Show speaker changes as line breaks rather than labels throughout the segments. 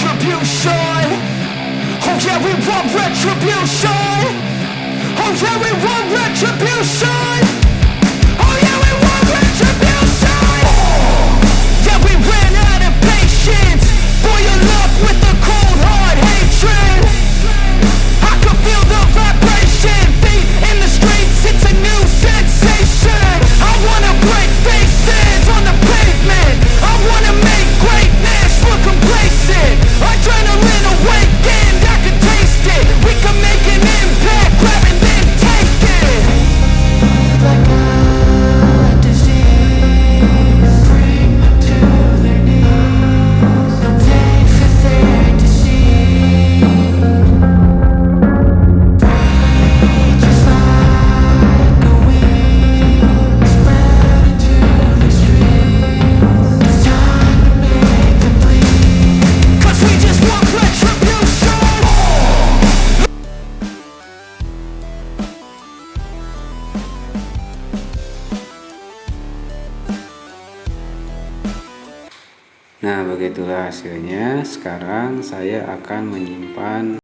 retribution. Oh yeah, we want retribution. Oh yeah, we want retribution. Oh yeah, we want retribution. Yeah, we ran out of patience. Boil up with the cold hard hatred. I can feel the vibration. Feet in the streets, it's a new sensation. I wanna break faces on the pavement. I wanna make greatness look complacent. Adrenaline awakened, I can taste it. We can make an impact, grab and then take it. Like a disease, bring them to their knees. Pain for their disease. Breathe just like a weed, spread into the streets. It's time to make them bleed. 'Cause we just want retribution.
Nah, begitulah hasilnya. Sekarang saya akan menyimpan.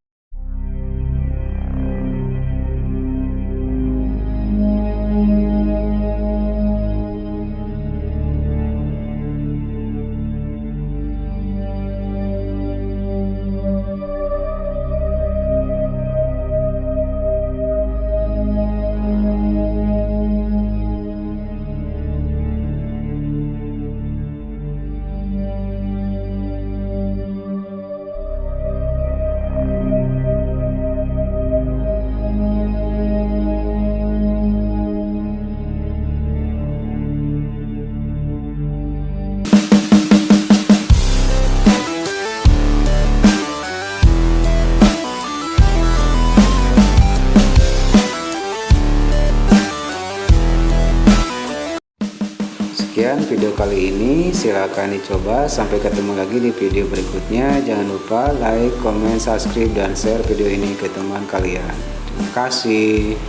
Sekian video kali ini, silahkan dicoba. Sampai ketemu lagi di video berikutnya. Jangan lupa like, comment, subscribe, dan share video ini ke teman kalian. Terima kasih.